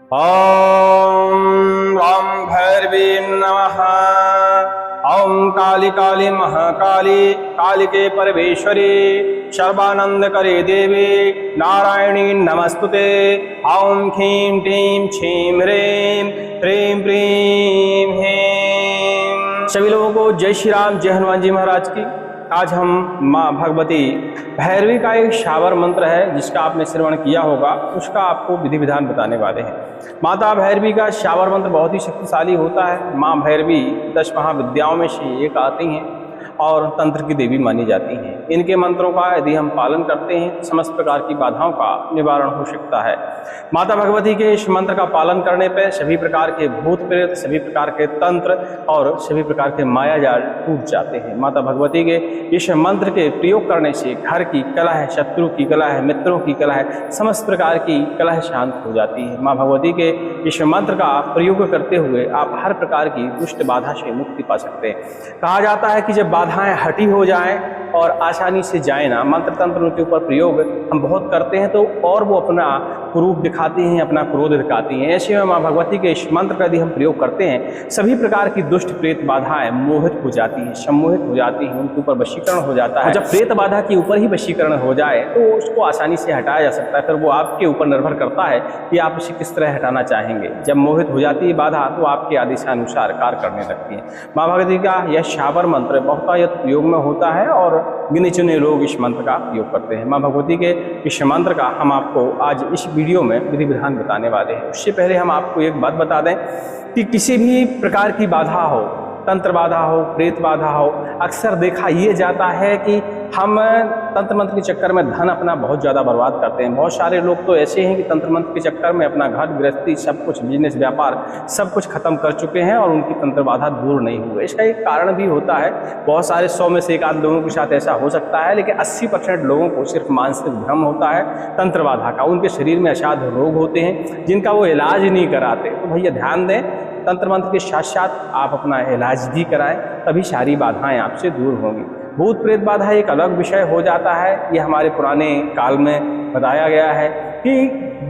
ओम राम भैरवी नमः। ओम काली काली महाकाली कालिके परमेश्वरी सर्वानंद करे देवी नारायणी नमस्तुते। ओम ह्रीं क्लीं छीं ह्रीं ह्रीं प्रीं ह्रीं। सभी लोगों को जय श्री राम, जय हनुमान जी महाराज की। आज हम माँ भगवती भैरवी का एक शावर मंत्र है जिसका आपने श्रवण किया होगा, उसका आपको विधि विधान बताने वाले हैं। माता भैरवी का शावर मंत्र बहुत ही शक्तिशाली होता है। माँ भैरवी 10 महाविद्याओं में से एक आती हैं और तंत्र की देवी मानी जाती हैं। इनके मंत्रों का यदि हम पालन करते हैं समस्त प्रकार की बाधाओं का निवारण हो सकता है। माता भगवती के इस मंत्र का पालन करने पर सभी प्रकार के भूत प्रेत, सभी प्रकार के तंत्र और सभी प्रकार के मायाजाल टूट जाते हैं। माता भगवती के इस मंत्र के प्रयोग करने से घर की कला है, शत्रु की कला है, मित्रों की कला है, समस्त प्रकार की कला है शांत हो जाती है। माँ भगवती के इस मंत्र का प्रयोग करते हुए आप हर प्रकार की दुष्ट बाधा से मुक्ति पा सकते हैं। कहा जाता है कि जब बाधाएं हटी हो जाएं और आसानी से जाए ना, मंत्र तंत्र के ऊपर प्रयोग हम बहुत करते हैं तो और वो अपना रूप दिखाती हैं, अपना क्रोध दिखाती हैं। ऐसे में माँ भगवती के इस मंत्र का यदि हम प्रयोग करते हैं सभी प्रकार की दुष्ट प्रेत बाधाएं मोहित हो जाती हैं, सम्मोहित हो जाती हैं, उनके ऊपर वशीकरण हो जाता है। जब प्रेत बाधा के ऊपर ही वशीकरण हो जाए तो उसको आसानी से हटाया जा सकता है। फिर वो आपके ऊपर निर्भर करता है कि आप इसे किस तरह हटाना चाहेंगे। जब मोहित हो जाती है बाधा तो आपके आदेशानुसार कार्य करने लगती है। माँ भगवती का यह शावर मंत्र बहुतायत प्रयोग में होता है और गिने चुने लोग इस मंत्र का प्रयोग करते हैं। माँ भगवती के इस मंत्र का हम आपको आज इस वीडियो में विधि विधान बताने वाले हैं। उससे पहले हम आपको एक बात बता दें कि किसी भी प्रकार की बाधा हो, तंत्र बाधा हो, प्रेत बाधा हो, अक्सर देखा ये जाता है कि हम तंत्र मंत्र के चक्कर में धन अपना बहुत ज़्यादा बर्बाद करते हैं। बहुत सारे लोग तो ऐसे हैं कि तंत्र मंत्र के चक्कर में अपना घर गृहस्थी सब कुछ, बिजनेस व्यापार सब कुछ खत्म कर चुके हैं और उनकी तंत्र बाधा दूर नहीं हुई। इसका एक कारण भी होता है, बहुत सारे 100 में से एक आध लोगों के साथ ऐसा हो सकता है, लेकिन 80% लोगों को सिर्फ मानसिक भ्रम होता है तंत्र बाधा का। उनके शरीर में असाध्य रोग होते हैं जिनका वो इलाज नहीं कराते। तो भैया ध्यान दें, तंत्र मंत्र के साथ साथ आप अपना इलाज भी कराएं, तभी सारी बाधाएं आपसे दूर होंगी। भूत प्रेत बाधा एक अलग विषय हो जाता है। ये हमारे पुराने काल में बताया गया है कि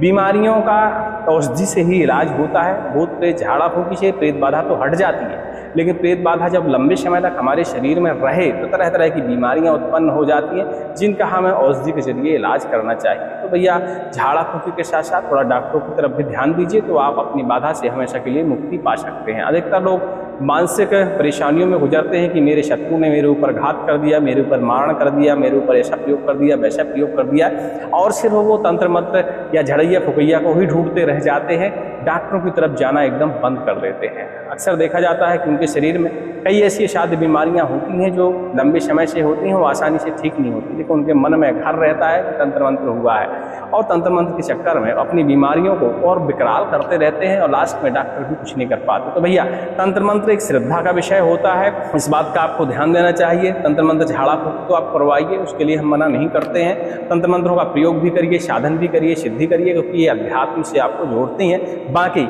बीमारियों का औषधि से ही इलाज होता है। भूत प्रेत झाड़ा फूकी से प्रेत बाधा तो हट जाती है, लेकिन प्रेत बाधा जब लंबे समय तक हमारे शरीर में रहे तो तरह तरह की बीमारियां उत्पन्न हो जाती हैं जिनका हमें औषधि के जरिए इलाज करना चाहिए। तो भैया झाड़ा फूकी के साथ साथ थोड़ा डॉक्टरों की तरफ भी ध्यान दीजिए तो आप अपनी बाधा से हमेशा के लिए मुक्ति पा सकते हैं। अधिकतर लोग मानसिक परेशानियों में गुजरते हैं कि मेरे शत्रु ने मेरे ऊपर घात कर दिया, मेरे ऊपर मारण कर दिया, मेरे ऊपर ऐसा प्रयोग कर दिया, वैसा प्रयोग कर दिया, और सिर्फ वो तंत्र मंत्र या झड़ैया फुकैया को ही ढूंढते रह जाते हैं, डॉक्टरों की तरफ जाना एकदम बंद कर देते हैं। अक्सर देखा जाता है कि उनके शरीर में कई ऐसी असाध्य बीमारियां होती हैं जो लंबे समय से होती हैं, वो आसानी से ठीक नहीं होती, लेकिन उनके मन में घर रहता है कि तंत्र मंत्र हुआ है और तंत्र मंत्र के चक्कर में अपनी बीमारियों को और विकराल करते रहते हैं और लास्ट में डॉक्टर भी कुछ नहीं कर पाते। तो भैया तंत्र मंत्र एक श्रद्धा का विषय होता है, इस बात का आपको ध्यान देना चाहिए। तंत्र मंत्र झाड़ा फूक तो आप करवाइए, उसके लिए हम मना नहीं करते हैं। तंत्र मंत्रों का प्रयोग भी करिए, साधन भी करिए, सिद्धि करिए, क्योंकि ये अध्यात्म से आपको जोड़ती हैं। बाकी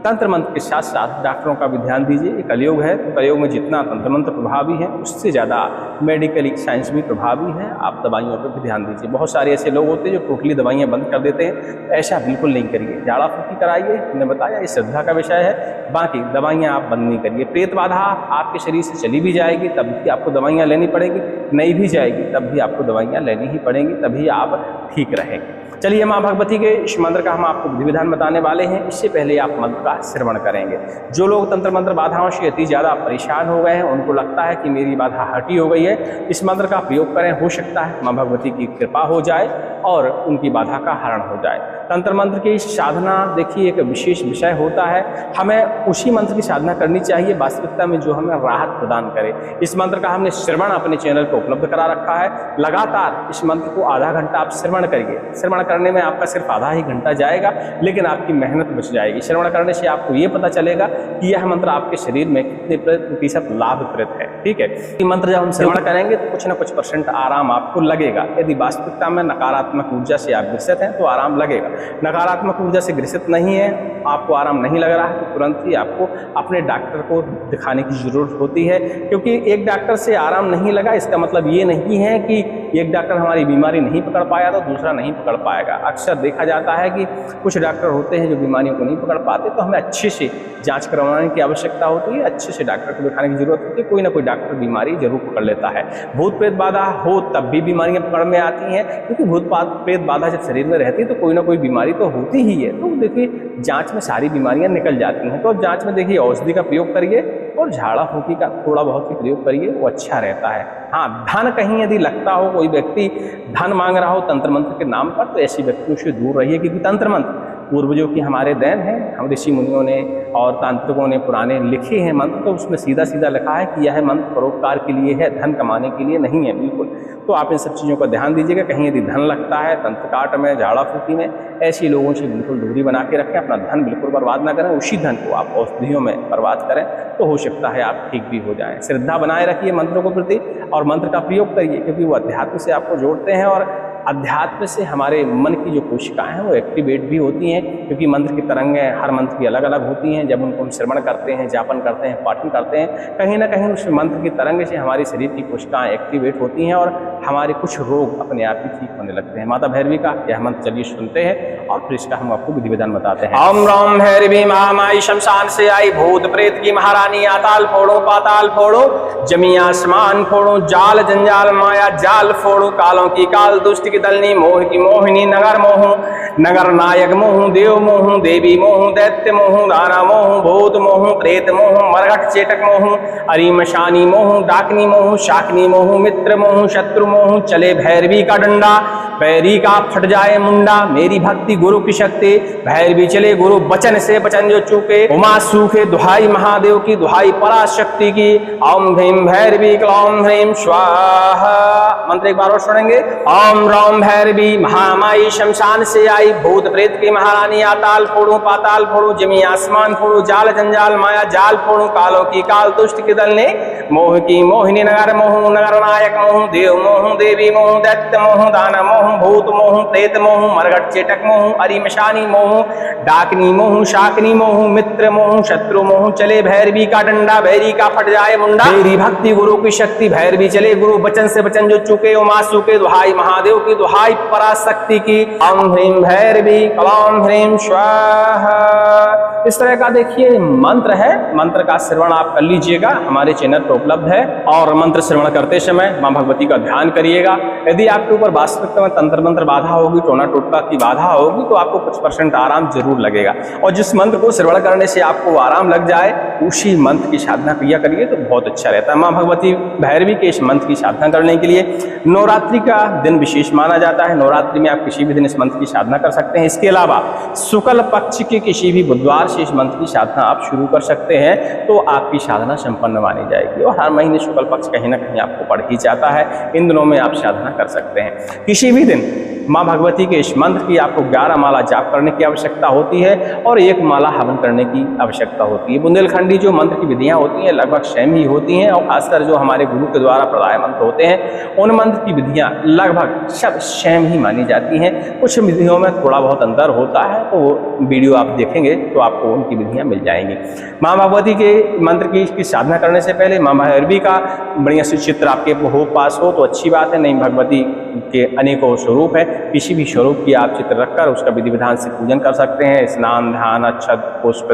तंत्र मंत्र के साथ साथ डॉक्टरों का भी ध्यान दीजिए। ये कलयुग है तो कलयुग में जितना तंत्र मंत्र प्रभावी है उससे ज़्यादा मेडिकल साइंस भी प्रभावी है। आप दवाइयों पर भी ध्यान दीजिए। बहुत सारे ऐसे लोग होते हैं जो टोटली दवाइयाँ बंद कर देते हैं, ऐसा बिल्कुल नहीं करिए। झाड़ा फूकी कराइए, हमने बताया ये श्रद्धा का विषय है, बाकी दवाइयाँ आप बंद नहीं करिए। प्रेत बाधा आपके शरीर से चली भी जाएगी तब भी आपको दवाइयाँ लेनी पड़ेगी, नहीं भी जाएगी तब भी आपको दवाइयाँ लेनी ही पड़ेंगी, तभी आप ठीक रहेंगे। चलिए माँ भगवती के इस मंत्र का हम आपको विधि विधान बताने वाले हैं। इससे पहले आप मंत्र का श्रवण करेंगे। जो लोग तंत्र मंत्र बाधाओं से अति ज़्यादा परेशान हो गए हैं, उनको लगता है कि मेरी बाधा हटी हो गई है, इस मंत्र का प्रयोग करें, हो सकता है माँ भगवती की कृपा हो जाए और उनकी बाधा का हरण हो जाए। तंत्र मंत्र की साधना देखिए एक विशेष विषय होता है, हमें उसी मंत्र की साधना करनी चाहिए वास्तविकता में जो हमें राहत प्रदान करे। इस मंत्र का हमने श्रवण अपने चैनल पर उपलब्ध करा रखा है। लगातार इस मंत्र को आधा घंटा आप श्रवण करिए। श्रवण करने में आपका सिर्फ आधा ही घंटा जाएगा, लेकिन आपकी मेहनत बच जाएगी। श्रवण करने से आपको ये पता चलेगा कि यह मंत्र आपके शरीर में कितने प्रतिशत लाभप्रद है। ठीक है, ये मंत्र जब हम श्रवण करेंगे तो कुछ ना कुछ % आराम आपको लगेगा। यदि वास्तविकता में नकारात्मक ऊर्जा से आप ग्रसित हैं तो आराम लगेगा। नकारात्मक ऊर्जा से ग्रसित नहीं है, आपको आराम नहीं लग रहा है तो तुरंत ही आपको अपने डॉक्टर को दिखाने की जरूरत होती है, क्योंकि एक डॉक्टर से आराम नहीं लगा इसका मतलब ये नहीं है कि एक डॉक्टर हमारी बीमारी नहीं पकड़ पाया तो दूसरा नहीं पकड़ पाया। पाएगा। अक्सर देखा जाता है कि कुछ डॉक्टर होते हैं जो बीमारियों को नहीं पकड़ पाते, तो हमें अच्छे से जांच करवाने की आवश्यकता होती है, अच्छे से डॉक्टर को दिखाने की जरूरत होती है। कोई ना कोई डॉक्टर बीमारी जरूर पकड़ लेता है। भूत प्रेत बाधा हो तब भी बीमारियां पकड़ में आती हैं, क्योंकि भूत प्रेत बाधा जब शरीर में रहती है तो कोई ना कोई बीमारी तो होती ही है। तो देखिए जांच में सारी बीमारियां निकल जाती हैं। तो अब जांच में देखिए औषधि का प्रयोग करिए और झाड़ा फूंकी का थोड़ा बहुत ही प्रयोग करिए, वो अच्छा रहता है। हाँ, धन कहीं यदि लगता हो, कोई व्यक्ति धन मांग रहा हो तंत्र मंत्र के नाम पर, तो ऐसे व्यक्तियों से दूर रहिए, क्योंकि तंत्र मंत्र पूर्वजों की हमारे देन है। हम ऋषि मुनियों ने और तांत्रिकों ने पुराने लिखे हैं मंत्र, तो उसमें सीधा सीधा लिखा है कि यह मंत्र परोपकार के लिए है, धन कमाने के लिए नहीं है बिल्कुल। तो आप इन सब चीज़ों का ध्यान दीजिएगा। कहीं यदि धन लगता है तंत्र काट में, झाड़ा फूकी में, ऐसे लोगों से बिल्कुल दूरी बना के रखें। अपना धन बिल्कुल बर्बाद ना करें, उसी धन को आप औषधियों में बर्बाद करें तो हो सकता है आप ठीक भी हो जाएं। श्रद्धा बनाए रखिए मंत्रों के प्रति और मंत्र का प्रयोग करिए, क्योंकि वो अध्यात्म से आपको जोड़ते हैं और अध्यात्म से हमारे मन की जो कोशिकाएं हैं वो एक्टिवेट भी होती हैं, क्योंकि मंत्र की तरंगें हर मंत्र की अलग अलग होती हैं। जब उनको हम श्रवण करते हैं, जापन करते हैं, पाठन करते हैं, कहीं ना कहीं उस मंत्र की तरंग से हमारे शरीर की कोशिकाएं एक्टिवेट होती हैं और हमारे कुछ रोग अपने आप ही ठीक होने लगते हैं। माता भैरवी का यह मंत्र चलिए सुनते हैं और फिर इसका हम आपको विधि विधान बताते हैं। ओम राम भैरवी महामाई, शमशान से आई भूत प्रेत की महारानी, आताल फोड़ो पाताल फोड़ो, जमी आसमान फोड़ो, जाल जंजाल माया जाल फोड़ो, कालों की काल, दुष्ट की दलनी, मोह की मोहिनी, नगर मोहू, नगर नायक मोहू, देव मोहू, देवी मोहू, दैत्य मोहू, दाना मोहू, भूत मोहू, प्रेत मोहू, मरघट चेटक मोहू, अरिमशानी मोहू, डाकनी मोहू, शाकनी मोहू, मित्र मोहू, शत्रु मोहू, चले भैरवी का डंडा, बैरी का फट जाए मुंडा, मेरी भक्ति गुरु की शक्ति, भैरवी चले गुरु बचन से बचन जो चूके, उमा सूखे दुहाई महादेव की, दुहाई पराशक्ति की, ओम भीम भैरवी क्लौम ह्रीम स्वाहा। मंत्र एक बार और सुनेंगे। ओम राम भैरवी महामाई, शमशान से आई भूत प्रेत की महारानी, आताल फोड़ो पाताल फोड़ो, जमी आसमान फोड़ो, जाल जंजाल माया जाल फोड़ो, कालों की काल, दुष्ट की दल ने, मोह की मोहिनी, नगर मोहू, नगर नायक मोहू, देव मोहू, देवी मोहू, दैत्य मोहू, दाना मोहू, भूत मोहू, प्रेत मोहू, मरघट चेटक मोहू, अरिमशानी मोहू, डाकनी मोहू, शाकनी मोहू, मित्र मोहू, शत्रु मोहू, चले भैरवी का डंडा, भैरी का फट जाए मुंडा, मेरी भक्ति गुरु की शक्ति, भैरवी चले गुरु बचन से बचन जो चूके, उमा सूके दुहाई महादेव की, दुहाई पराशक्ति की, ओम ह्रीम भैरवी क्लौम ह्रीम स्वाहा। इस तरह का देखिए मंत्र है। मंत्र का श्रवण आप कर लीजिएगा, हमारे चैनल पर उपलब्ध है। और मंत्र श्रवण करते समय मां भगवती का ध्यान करिएगा। यदि आपके ऊपर वास्तविकता में तंत्र मंत्र बाधा होगी, टोना टोटका की बाधा होगी, तो आपको कुछ % आराम जरूर लगेगा। और जिस मंत्र को श्रवण करने से आपको आराम लग जाए, उसी मंत्र की साधना क्रिया करिए तो बहुत अच्छा रहता है। मां भगवती भैरवी के इस मंत्र की साधना करने के लिए नवरात्रि का दिन विशेष माना जाता है। नवरात्रि में आप किसी भी दिन इस मंत्र की साधना कर सकते हैं। इसके अलावा शुक्ल पक्ष के किसी भी बुधवार से इस मंत्र की साधना आप शुरू कर सकते हैं, तो आपकी साधना संपन्न मानी जाएगी। और हर महीने शुक्ल पक्ष कहीं ना कहीं आपको पड़ ही जाता है, इन दिनों में आप साधना कर सकते हैं। किसी भी दिन मां भगवती के इस मंत्र की आपको 11 माला जाप करने की आवश्यकता होती है और 1 माला हवन करने की आवश्यकता होती है। बुंदेलखंडी जो मंत्र की विधियां होती हैं लगभग सेम ही होती हैं, और खासकर जो हमारे गुरु के द्वारा प्रदाय मंत्र होते हैं, उन मंत्र की विधियां लगभग सब सेम ही मानी जाती हैं। कुछ विधियों में थोड़ा बहुत अंतर होता है, तो वो वीडियो आप देखेंगे तो आपको उनकी विधियां मिल जाएंगी। मां भगवती के मंत्र की साधना करने से पहले मां भैरवी का बढ़िया से चित्र आपके हो पास हो तो अच्छी बात है, नहीं भगवती के अनेकों स्वरूप है, किसी भी स्वरूप की आप चित्र रखकर उसका विधि विधान से पूजन कर सकते हैं। स्नान, ध्यान, अक्षत, पुष्प,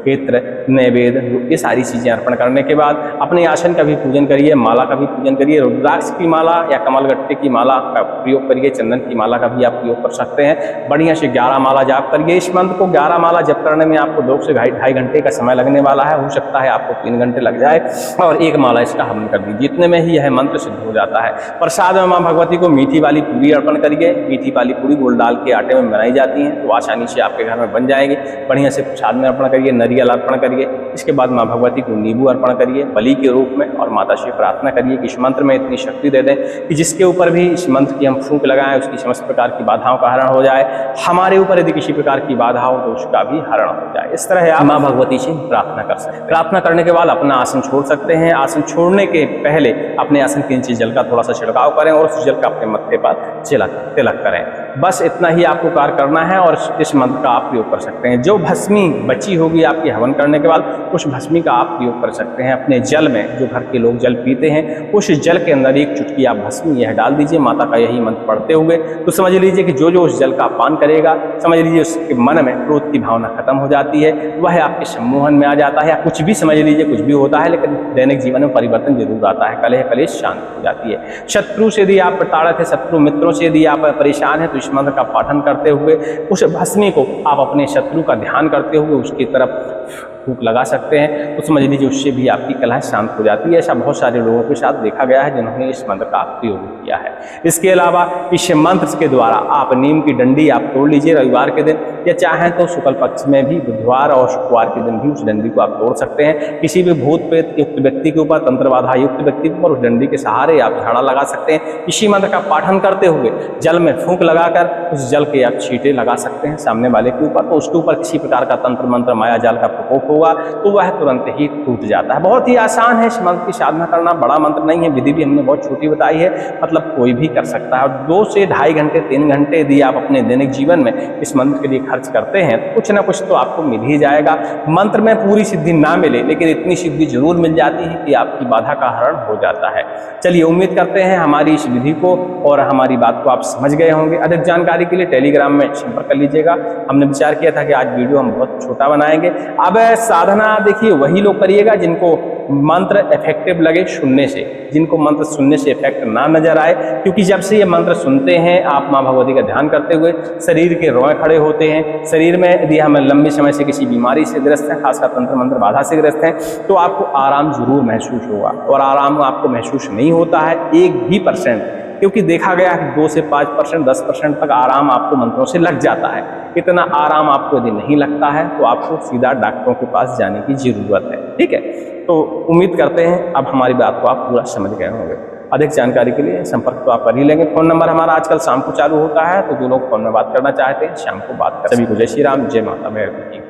इत्र, नैवेद्य, ये सारी चीजें अर्पण करने के बाद अपने आसन का भी पूजन करिए, माला का भी पूजन करिए। रुद्राक्ष की माला या कमलगट्टे की माला का प्रयोग करिए, चंदन की माला का भी आप प्रयोग कर सकते हैं। बढ़िया से 11 माला जाप करिए। इस मंत्र को 11 माला जप करने में आपको 2 से 2.5 घंटे का समय लगने वाला है। हो सकता है आपको 3 घंटे लग जाए, और 1 माला इसका हवन कर दीजिए। इतने में ही यह मंत्र सिद्ध हो जाता है। प्रसाद में मां भगवती को मीठी वाली पूरी अर्पण करिए। मीठी वाली पूरी गोल डाल के आटे में बनाई जाती हैं, तो आसानी से आपके घर में बन जाएंगे। बढ़िया से प्रसाद में अर्पण करिए, नारियल अर्पण करिए। इसके बाद मां भगवती को नींबू अर्पण करिए बलि के रूप में, और माता से प्रार्थना करिए कि इस मंत्र में इतनी शक्ति दे दें कि जिसके ऊपर भी इस मंत्र की हम फूंक लगाएं उसकी समस्त प्रकार की बाधाओं का हरण हो जाए। हमारे ऊपर यदि किसी प्रकार की बाधा हो तो उसका भी हरण हो जाए। इस तरह आप मां भगवती से प्रार्थना कर सकते हैं। प्रार्थना करने के बाद अपना आसन छोड़ सकते हैं। आसन छोड़ने के पहले अपने आसन के नीचे जल का थोड़ा सा छिड़काव करें और उस जल का अपने मत्थे पर तिलक करें। बस इतना ही आपको कार्य करना है और इस मंत्र का आप प्रयोग कर सकते हैं। जो भस्मी बची होगी आपकी हवन करने के बाद, उस भस्मी का आप प्रयोग कर सकते हैं अपने जल में। जो घर के लोग जल पीते हैं, उस जल के अंदर एक चुटकी आप भस्मी यह डाल दीजिए माता का यही मंत्र पढ़ते हुए। तो समझ लीजिए कि जो जो उस जल का पान करेगा, समझ लीजिए उसके मन में क्रोध की भावना खत्म हो जाती है, वह आपके सम्मोहन में आ जाता है, या कुछ भी समझ लीजिए कुछ भी होता है, लेकिन दैनिक जीवन में परिवर्तन जरूर आता है। कलह कलेश शांत हो जाती है। शत्रु से यदि आप प्रताड़ित है, शत्रु मित्रों से यदि आप परेशान है, तो इस मंत्र का पाठन करते हुए उस भस्मी को आप अपने शत्रु का ध्यान करते हुए उसकी तरफ फूंक लगा सकते हैं। तो समझ लीजिए उससे भी आपकी कलह शांत हो जाती है। ऐसा बहुत सारे लोगों के साथ देखा गया है जिन्होंने इस मंत्र का प्रयोग किया है। इसके अलावा इस मंत्र के द्वारा आप नीम की डंडी आप तोड़ लीजिए रविवार के दिन, या चाहें तो शुक्ल पक्ष में भी बुधवार और शुक्रवार के दिन भी उस डंडी को आप तोड़ सकते हैं। किसी भी भूत प्रेत युक्त व्यक्ति के ऊपर, तंत्र बाधा युक्त व्यक्ति के ऊपर उस डंडी के सहारे आप झाड़ा लगा सकते हैं। इसी मंत्र का पाठन करते हुए जल में फूंक लगाकर उस जल के आप छींटे लगा सकते हैं सामने वाले के ऊपर। तो उसके ऊपर किसी प्रकार का तंत्र मंत्र माया जाल का प्रकोप होगा तो वह तुरंत ही टूट जाता है। बहुत ही आसान है इस मंत्र की साधना करना, बड़ा मंत्र नहीं है। विधि भी हमने बहुत छोटी बताई है, मतलब कोई भी कर सकता है। और 2 से ढाई घंटे 3 घंटे यदि आप अपने दैनिक जीवन में इस मंत्र के लिए खर्च करते हैं तो कुछ ना कुछ तो आपको मिल ही जाएगा। मंत्र में पूरी सिद्धि ना मिले, लेकिन इतनी सिद्धि जरूर मिल जाती है कि आपकी बाधा का हरण हो जाता है। चलिए, उम्मीद करते हैं हमारी इस विधि को और हमारी बात को आप समझ गए होंगे। अधिक जानकारी के लिए टेलीग्राम में संपर्क कर लीजिएगा। हमने विचार किया था कि आज वीडियो हम बहुत छोटा बनाएंगे। अब साधना देखिए वही लोग करिएगा जिनको मंत्र इफेक्टिव लगे सुनने से, जिनको मंत्र सुनने से इफेक्ट ना नजर आए, क्योंकि जब से ये मंत्र सुनते हैं आप माँ भगवती का ध्यान करते हुए शरीर के रोए खड़े होते हैं। शरीर में यदि हम लंबे समय से किसी बीमारी से ग्रस्त हैं, खासकर तंत्र मंत्र बाधा से ग्रस्त हैं, तो आपको आराम जरूर महसूस होगा। और आराम आपको महसूस नहीं होता है 1%, क्योंकि देखा गया है 2 से 5%, 10% तक आराम आपको मंत्रों से लग जाता है। इतना आराम आपको यदि नहीं लगता है तो आपको सीधा डॉक्टरों के पास जाने की जरूरत है। ठीक है, तो उम्मीद करते हैं अब हमारी बात को आप पूरा समझ गए होंगे। अधिक जानकारी के लिए संपर्क तो आप कर ही लेंगे। फोन नंबर हमारा आजकल शाम को चालू होता है, तो जो लोग फोन में बात करना चाहते हैं शाम को बात कर। सभी को जय श्री राम, जय माता भैरवी की।